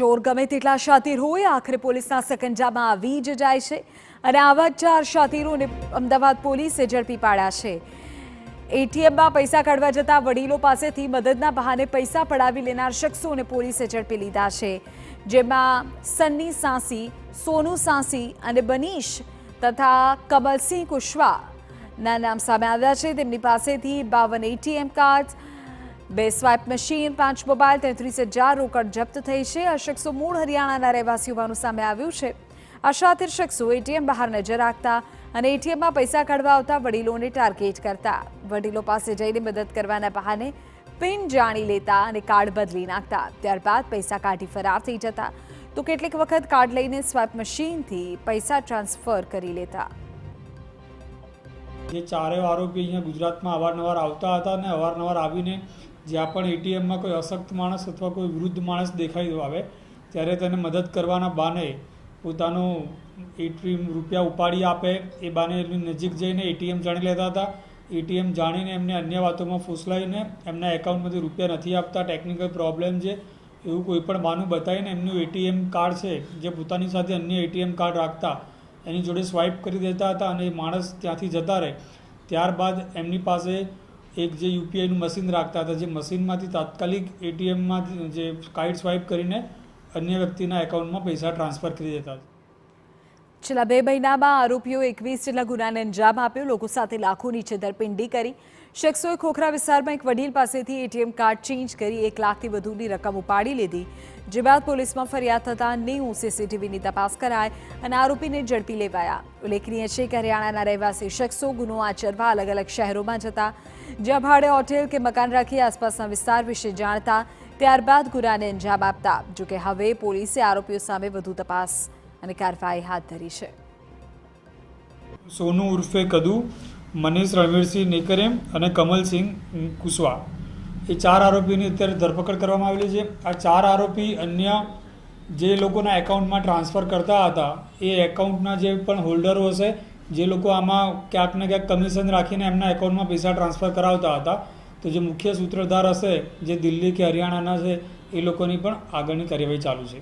ચોર ગમે તેટલા શાતીર હોય આખરે પોલીસના સકંજામાં આવી જ જાય છે અને આવા 4 શાતીરોને અમદાવાદ પોલીસે ઝડપી પાડ્યા છે। એટીએમમાં પૈસા કાઢવા જતા વડીલો પાસેથી મદદના બહાને પૈસા પડાવી લેનાર શખ્સોને પોલીસે ઝડપી લીધા છે, જેમાં સન્ની સાંસી, સોનુ સાંસી અને બનીશ તથા કમલસિંહ કુશવાહના નામ સામે આવ્યા છે। તેમની પાસેથી 52 ATM card, 2 swipe machine, 5 mobile, 33,000 રોકડ જપ્ત થઈ છે। આ શખ્સો મૂળ હરિયાણાના રહેવાસી હોવાનું સામે આવ્યું છે। આ શાતીર શખ્સો એટીએમ બહાર નજર રાખતા અને એટીએમમાં પૈસા કાઢવા આવતા વડીલોને ટાર્ગેટ કરતા, વડીલો પાસે જઈને મદદ કરવાના બહાને પિન જાણી લેતા અને કાર્ડ બદલી નાખતા, ત્યારબાદ પૈસા કાઢી ફરાર થઈ જતા તો કેટલીક વખત કાર્ડ લઈને સ્વાઇપ મશીનથી પૈસા ટ્રાન્સફર કરી લેતા। જે ચારેય આરોપી અહીંયા ગુજરાતમાં અવારનવાર આવતા હતા અને અવારનવાર આવીને જ્યાં પણ એટીએમમાં કોઈ અશક્ત માણસ અથવા કોઈ વૃદ્ધ માણસ દેખાઈ આવે ત્યારે તેને મદદ કરવાના બહાને પોતાનો એટીએમ રૂપિયા ઉપાડી આપે એ બહાને નજીક જઈને એટીએમ જાણી લેતા હતા। એટીએમ જાણીને એમને અન્ય વાતોમાં ફૂસલાઈને એમના એકાઉન્ટમાંથી રૂપિયા નથી આપતા, ટેકનિકલ પ્રોબ્લેમ છે એવું કોઈ પણ બહાનું બતાવીને એમનું એટીએમ કાર્ડ છે જે પોતાની સાથે અન્ય એટીએમ કાર્ડ રાખતા એની જોડે સ્વાઇપ કરી દેતા હતા અને એ માણસ ત્યાંથી જતા રહે ત્યારબાદ એમની પાસે એક જે યુપીઆઈનું મશીન રાખતા હતા, જે મશીનમાંથી તાત્કાલિક એટીએમમાં જે કાર્ડ સ્વાઇપ કરીને અન્ય વ્યક્તિના એકાઉન્ટમાં પૈસા ટ્રાન્સફર કરી દેતા હતા। છેલ્લા 2 મહિનામાં આરોપીઓ 21 જેટલા ગુનાને અંજામ આપ્યો, લોકો સાથે લાખોની છેતરપિંડી કરી। શખ્સોએ ખોખરા વિસ્તારમાં એક વડીલ પાસેથી એટીએમ કાર્ડ ચેન્જ કરી 1 લાખથી વધુની રકમ ઉપાડી લીધી, જે બાદ પોલીસમાં ફરિયાદ થતાં 90 સીસીટીવીની તપાસ કરાઈ અને આરોપીને ઝડપી લેવાયા। ઉલ્લેખનીય છે કે હરિયાણાના રહેવાસી શખ્સો ગુનો આચરવા અલગ અલગ શહેરોમાં જતા, જ્યાં ભાડે હોટેલ કે મકાન રાખી આસપાસના વિસ્તાર વિશે જાણતા, ત્યારબાદ ગુનાને અંજામ આપતા। જોકે હવે પોલીસે આરોપીઓ સામે વધુ તપાસ અને કાર્યવાહી હાથ ધરી છે। સોનુ ઉર્ફે કદુ, મનીષ રણવીરસિંહ નેકરેમ અને કમલસિંહ કુશવાહ એ 4 આરોપીની અત્યારે ધરપકડ કરવામાં આવેલી છે। આ 4 આરોપી અન્ય જે લોકોના એકાઉન્ટમાં ટ્રાન્સફર કરતા હતા એ એકાઉન્ટના જે પણ હોલ્ડરો હશે, જે લોકો આમાં ક્યાંક ને ક્યાંક કમિશન રાખીને એમના એકાઉન્ટમાં પૈસા ટ્રાન્સફર કરાવતા હતા, તો જે મુખ્ય સૂત્રધાર હશે જે દિલ્હી કે હરિયાણાના છે એ લોકોની પણ આગળની કાર્યવાહી ચાલુ છે।